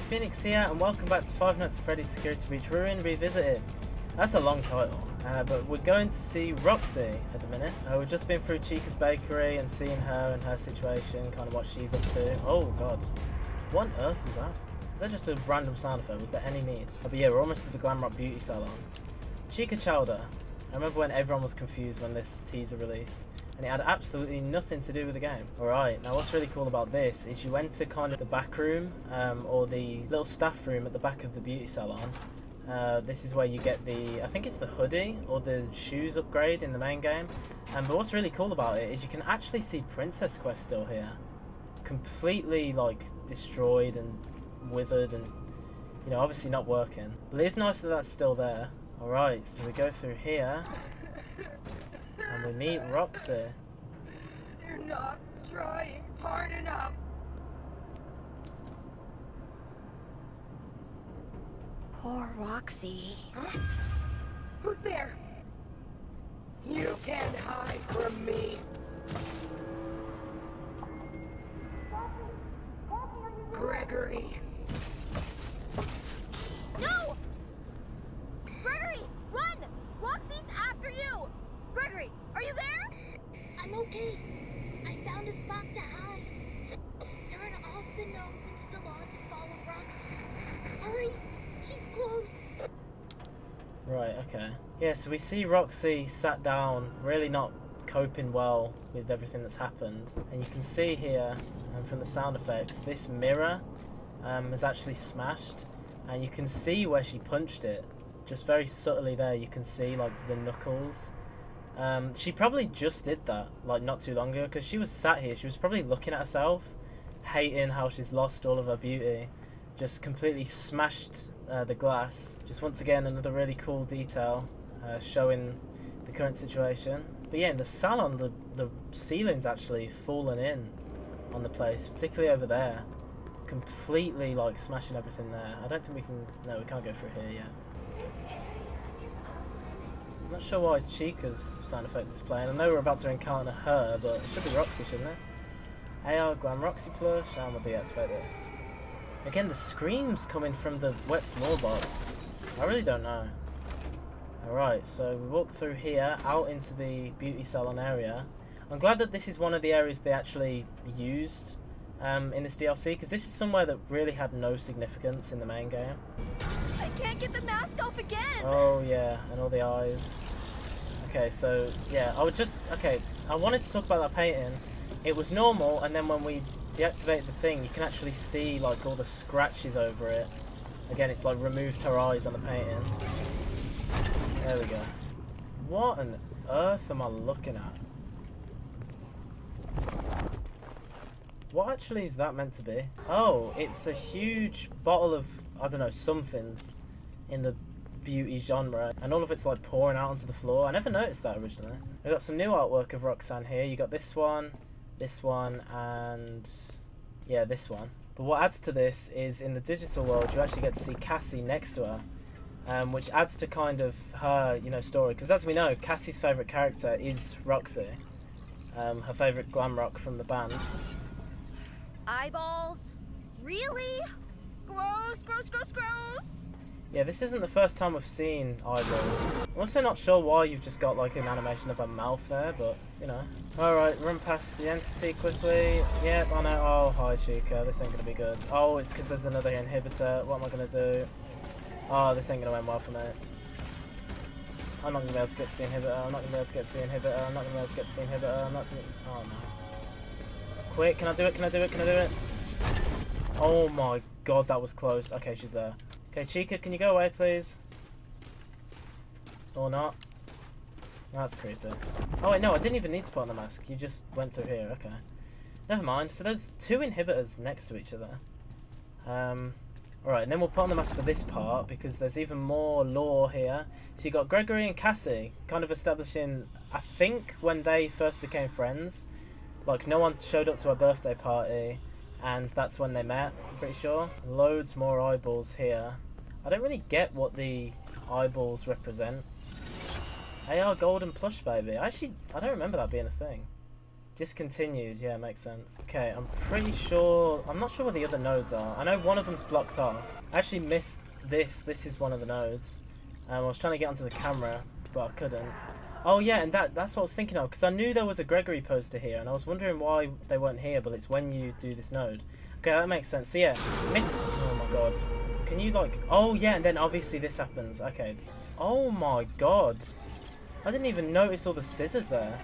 Phoenix here, and welcome back to Five Nights at Freddy's Security Breach Ruin Revisited. That's a long title, but we're going to see Roxy at the minute. We've just been through Chica's bakery and seeing her and her situation, kind of what she's up to. Oh god, what on earth was that? Was that just a random sound effect? Was there any need? Oh, but yeah, we're almost at the Glamrock Beauty Salon. Chica Chowder. I remember when everyone was confused when this teaser released, and it had absolutely nothing to do with the game. Alright, now what's really cool about this is you enter kind of the back room, or the little staff room at the back of the beauty salon. This is where you get the, I think it's the hoodie or the shoes upgrade in the main game. But what's really cool about it is you can actually see Princess Quest still here. Completely like destroyed and withered and, you know, obviously not working. But it's nice that that's still there. Alright, so we go through here and we meet Roxy. You're not trying hard enough. Poor Roxy. Huh? Who's there? You can't hide from me. Gregory. No! Gregory, run! Roxy's after you! Gregory, are you there? I'm okay. I found a spot to hide. Turn off the notes in the salon to follow Roxy. Hurry, she's close. Right, okay. Yeah, so we see Roxy sat down, really not coping well with everything that's happened. And you can see here, from the sound effects, this mirror is actually smashed. And you can see where she punched it. Just very subtly there, you can see like the knuckles. She probably just did that, like not too long ago, because she was sat here, she was probably looking at herself, hating how she's lost all of her beauty. Just completely smashed the glass. Just once again, another really cool detail showing the current situation. But yeah, in the salon, the ceiling's actually fallen in on the place, particularly over there. Completely like smashing everything there. I don't think we can, no, we can't go through here yet. I'm not sure why Chica's sound effect is playing. I know we're about to encounter her, but it should be Roxy, shouldn't it? AR Glamroxy plush, and we'll deactivate this. Again, the screams coming from the wet floorboards. I really don't know. Alright, so we walk through here, out into the beauty salon area. I'm glad that this is one of the areas they actually used in this DLC, because this is somewhere that really had no significance in the main game. I can't get the mask off again! Oh yeah, and all the eyes. Okay, so yeah, I wanted to talk about that painting. It was normal, and then when we deactivate the thing, you can actually see like all the scratches over it. Again, it's like removed her eyes on the painting. There we go. What on earth am I looking at? What actually is that meant to be? Oh, it's a huge bottle of, I don't know, something in the beauty genre, and all of it's like pouring out onto the floor. I never noticed that originally. We've got some new artwork of Roxanne here. You got this one, and yeah, this one. But what adds to this is in the digital world, you actually get to see Cassie next to her, which adds to kind of her, you know, story. Because as we know, Cassie's favourite character is Roxy, her favourite glam rock from the band. Eyeballs? Really? Gross, gross, gross, gross! Yeah, this isn't the first time we've seen eyeballs. I'm also not sure why you've just got like an animation of her mouth there, but you know. Alright, run past the entity quickly. Yep, I know. Oh, hi Chica, this ain't gonna be good. Oh, it's because there's another inhibitor. What am I gonna do? Oh, this ain't gonna end well for me. I'm not gonna be able to get to the inhibitor. I'm not gonna be able to get to the inhibitor. I'm not gonna be able to get to the inhibitor. I'm not doing. Oh no. Quick, can I do it? Can I do it? Can I do it? Oh my god, that was close. Okay, she's there. Okay, Chica, can you go away, please? Or not? That's creepy. Oh wait, no, I didn't even need to put on the mask. You just went through here, okay. Never mind. So there's two inhibitors next to each other. Alright, and then we'll put on the mask for this part, because there's even more lore here. So you got Gregory and Cassie, kind of establishing, I think, when they first became friends. Like, no one showed up to her birthday party, and that's when they met, I'm pretty sure. Loads more eyeballs here. I don't really get what the eyeballs represent. AR Golden Plush Baby. Actually, I don't remember that being a thing. Discontinued, yeah, makes sense. Okay, I'm pretty sure... I'm not sure where the other nodes are. I know one of them's blocked off. I actually missed this. This is one of the nodes. I was trying to get onto the camera, but I couldn't. Oh yeah, and that's what I was thinking of, because I knew there was a Gregory poster here, and I was wondering why they weren't here, but it's when you do this node. Okay, that makes sense. So yeah, oh my god. Can you like... Oh yeah, and then obviously this happens. Okay. Oh my god. I didn't even notice all the scissors there.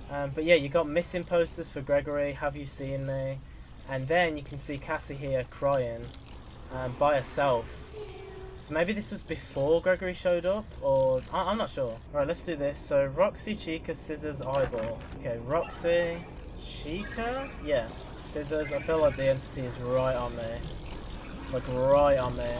But yeah, you got missing posters for Gregory, Have You Seen Me? And then you can see Cassie here crying by herself. So maybe this was before Gregory showed up, or... I'm not sure. Alright, let's do this. So, Roxy, Chica, Scissors, Eyeball. Okay, Roxy, Chica? Yeah, Scissors. I feel like the entity is right on me. Like, right on me.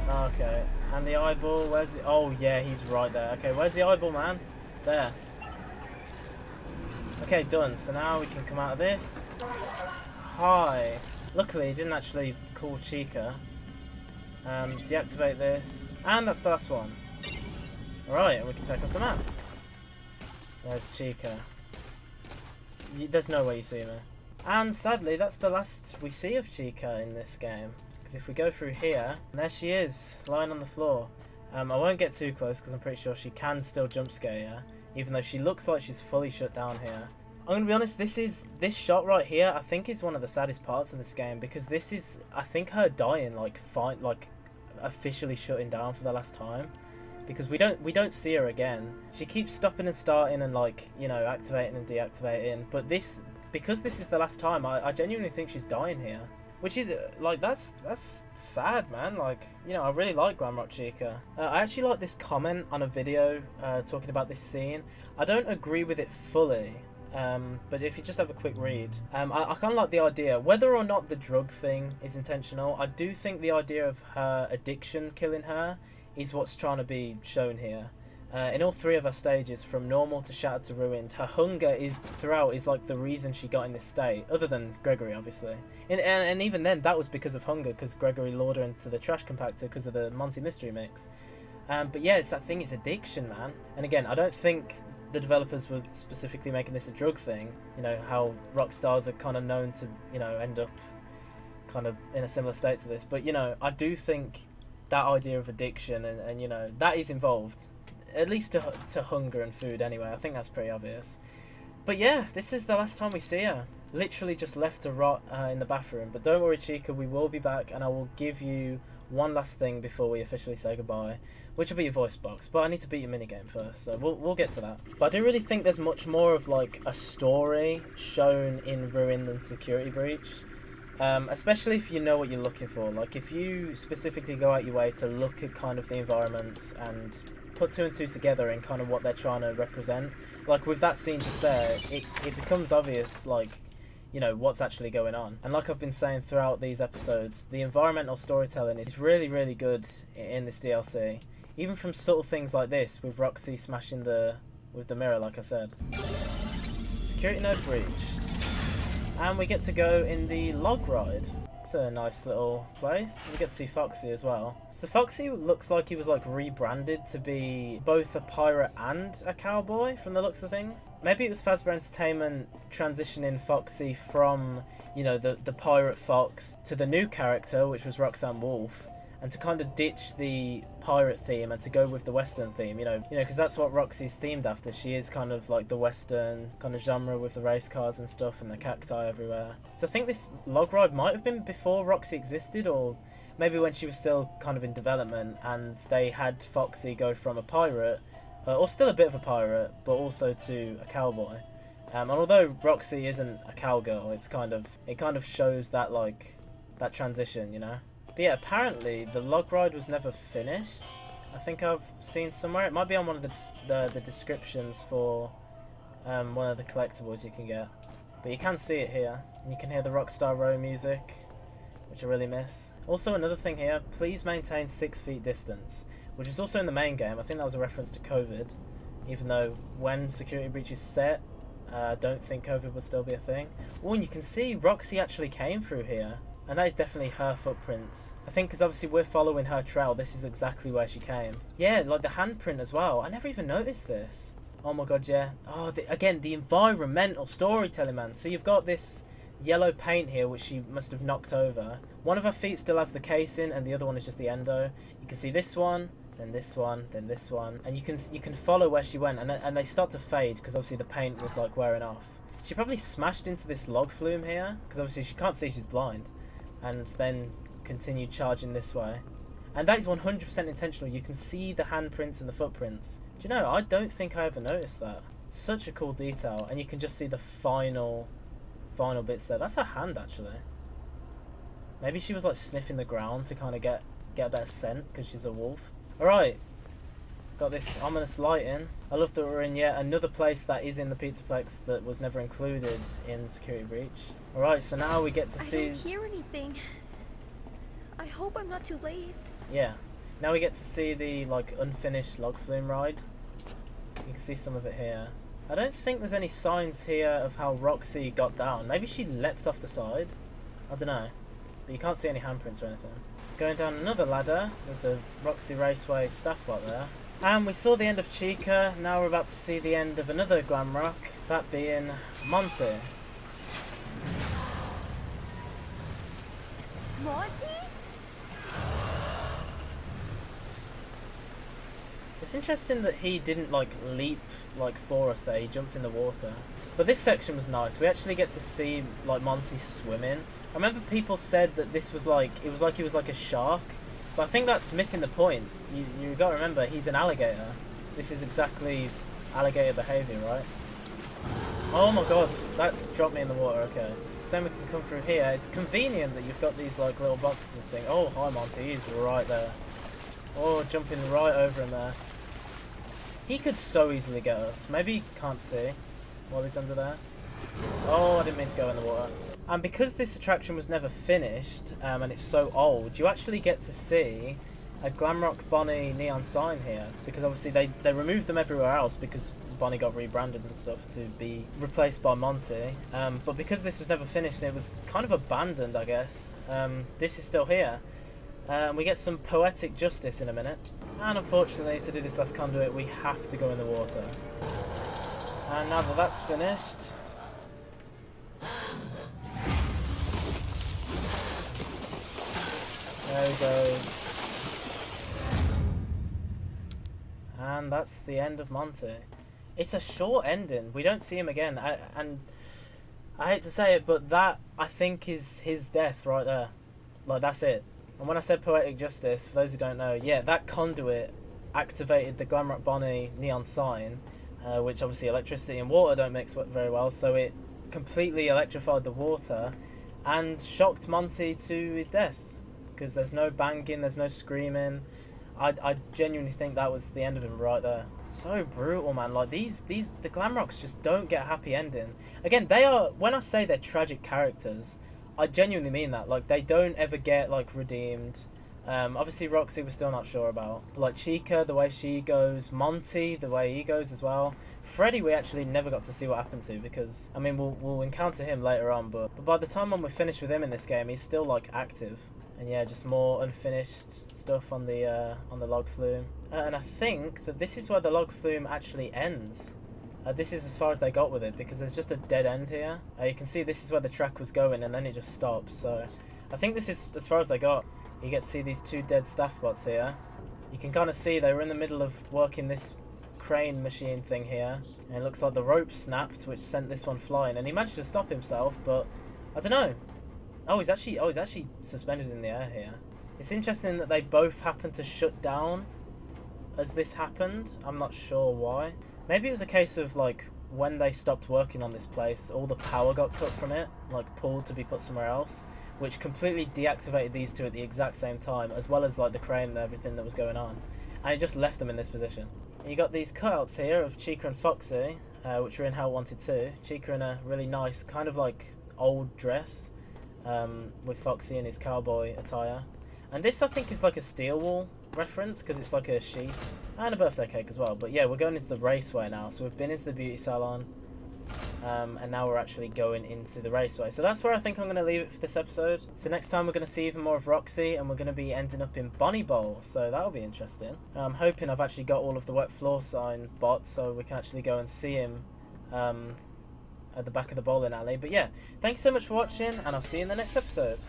Okay, and the Eyeball, where's the... Oh, yeah, he's right there. Okay, where's the Eyeball, man? There. Okay, done. So now we can come out of this. Hi. Luckily, he didn't actually call Chica. Deactivate this, and that's the last one. Alright, and we can take off the mask. There's Chica. There's no way you see me. And sadly, that's the last we see of Chica in this game. Because if we go through here, there she is, lying on the floor. I won't get too close because I'm pretty sure she can still jump scare you, even though she looks like she's fully shut down here. I'm gonna be honest, this shot right here, I think is one of the saddest parts of this game, because this is, I think, her dying, like officially shutting down for the last time, because we don't see her again. She keeps stopping and starting and, like, you know, activating and deactivating, but because this is the last time, I genuinely think she's dying here, which is like, that's sad, man. Like, you know, I really like Glamrock Chica. I actually like this comment on a video talking about this scene. I don't agree with it fully. But if you just have a quick read, I kind of like the idea, whether or not the drug thing is intentional. I do think the idea of her addiction killing her is what's trying to be shown here. In all three of her stages, from normal to shattered to ruined, her hunger throughout is like the reason she got in this state, other than Gregory, obviously. And even then, that was because of hunger, because Gregory lured her into the trash compactor because of the Monty Mystery Mix. But yeah, it's that thing, it's addiction, man. And again, I don't think the developers were specifically making this a drug thing. You know, how rock stars are kind of known to, you know, end up kind of in a similar state to this. But, you know, I do think that idea of addiction and you know, that is involved. At least to hunger and food anyway. I think that's pretty obvious. But yeah, this is the last time we see her. Literally just left to rot in the bathroom. But don't worry, Chica, we will be back, and I will give you one last thing before we officially say goodbye, which will be your voice box. But I need to beat your minigame first, so we'll get to that. But I do really think there's much more of like a story shown in Ruin than Security Breach. Especially if you know what you're looking for. Like, if you specifically go out your way to look at kind of the environments and put two and two together in kind of what they're trying to represent. Like with that scene just there, it becomes obvious, like, you know, what's actually going on. And like I've been saying throughout these episodes, the environmental storytelling is really, really good in this DLC. Even from subtle things like this, with Roxy smashing with the mirror, like I said. Security node breached. And we get to go in the log ride. It's a nice little place. We get to see Foxy as well. So Foxy looks like he was like rebranded to be both a pirate and a cowboy from the looks of things. Maybe it was Fazbear Entertainment transitioning Foxy from, you know, the pirate Fox to the new character, which was Roxanne Wolf, and to kind of ditch the pirate theme and to go with the Western theme, you know, because that's what Roxy's themed after. She is kind of like the Western kind of genre with the race cars and stuff and the cacti everywhere. So I think this log ride might have been before Roxy existed, or maybe when she was still kind of in development and they had Foxy go from a pirate, or still a bit of a pirate, but also to a cowboy. And although Roxy isn't a cowgirl, it kind of shows that, like, that transition, you know. But yeah, apparently the log ride was never finished. I think I've seen somewhere. It might be on one of the descriptions for one of the collectibles you can get. But you can see it here. And you can hear the Rockstar Row music, which I really miss. Also, another thing here, please maintain 6 feet distance, which is also in the main game. I think that was a reference to COVID, even though when Security Breach is set, I don't think COVID would still be a thing. Oh, and you can see Roxy actually came through here. And that is definitely her footprints. I think because obviously we're following her trail, this is exactly where she came. Yeah, like the handprint as well. I never even noticed this. Oh my god, yeah. Oh, again, the environmental storytelling, man. So you've got this yellow paint here, which she must have knocked over. One of her feet still has the casing, and the other one is just the endo. You can see this one, then this one, then this one, and you can follow where she went, and they start to fade because obviously the paint was like wearing off. She probably smashed into this log flume here because obviously she can't see, she's blind, and then continued charging this way. And that is 100% intentional. You can see the handprints and the footprints. Do you know, I don't think I ever noticed that. Such a cool detail, and you can just see the final bits there. That's her hand, actually. Maybe she was like sniffing the ground to kind of get a better scent because she's a wolf. Alright, got this ominous lighting. I love that we're in yet another place that is in the Pizzaplex that was never included in Security Breach. Alright, so now we get to see... I don't hear anything. I hope I'm not too late. Yeah. Now we get to see the like unfinished log flume ride. You can see some of it here. I don't think there's any signs here of how Roxy got down. Maybe she leapt off the side. I don't know. But you can't see any handprints or anything. Going down another ladder, there's a Roxy Raceway staff bot there. And we saw the end of Chica. Now we're about to see the end of another Glamrock. That being Monty. Monty? It's interesting that he didn't like leap like for us there. He jumped in the water. But this section was nice. We actually get to see like Monty swimming. I remember people said that this was like he was like a shark, but I think that's missing the point. You got to remember he's an alligator. This is exactly alligator behavior, right? Oh my god, that dropped me in the water. Okay, so then we can come through here. It's convenient that you've got these like little boxes and thing. Oh, hi Monty, he's right there. Oh, jumping right over him there. He could so easily get us. Maybe he can't see while he's under there. Oh, I didn't mean to go in the water. And because this attraction was never finished, and it's so old, you actually get to see a Glamrock Bonnie neon sign here. Because obviously they removed them everywhere else because Bonnie got rebranded and stuff to be replaced by Monty. But because this was never finished, it was kind of abandoned, I guess. This is still here. We get some poetic justice in a minute. And unfortunately, to do this last conduit, we have to go in the water. And now that that's finished... There he goes. And that's the end of Monty. It's a short ending. We don't see him again. And I hate to say it, but that, I think, is his death right there. Like, that's it. And when I said poetic justice, for those who don't know, yeah, that conduit activated the Glamrock Bonnie neon sign, which obviously electricity and water don't mix very well, so it completely electrified the water and shocked Monty to his death. Because there's no banging, there's no screaming. I genuinely think that was the end of him right there. So brutal, man. Like, the Glamrocks just don't get a happy ending. Again, they are, when I say they're tragic characters, I genuinely mean that. Like, they don't ever get, like, redeemed. Obviously, Roxy we're still not sure about. But, like, Chica, the way she goes. Monty, the way he goes as well. Freddy, we actually never got to see what happened to because, I mean, we'll encounter him later on. But by the time when we're finished with him in this game, he's still, like, active. And yeah, just more unfinished stuff on the log flume. And I think that this is where the log flume actually ends. This is as far as they got with it because there's just a dead end here. You can see this is where the track was going and then it just stops. So I think this is as far as they got. You get to see these two dead staff bots here. You can kind of see they were in the middle of working this crane machine thing here. And it looks like the rope snapped, which sent this one flying. And he managed to stop himself, but I don't know. Oh, he's actually suspended in the air here. It's interesting that they both happened to shut down as this happened. I'm not sure why. Maybe it was a case of, like, when they stopped working on this place, all the power got cut from it, like, pulled to be put somewhere else, which completely deactivated these two at the exact same time, as well as, like, the crane and everything that was going on. And it just left them in this position. And you got these cutouts here of Chica and Foxy, which are in How Wanted 2. Chica in a really nice, kind of, like, old dress. With Foxy in his cowboy attire. And this, I think, is like a Steel Wall reference, because it's like a sheep. And a birthday cake as well. But yeah, we're going into the raceway now. So we've been into the beauty salon. And now we're actually going into the raceway. So that's where I think I'm going to leave it for this episode. So next time we're going to see even more of Roxy, and we're going to be ending up in Bonnie Bowl. So that'll be interesting. I'm hoping I've actually got all of the wet floor sign bots, so we can actually go and see him at the back of the bowling alley. But yeah, thanks so much for watching, and I'll see you in the next episode.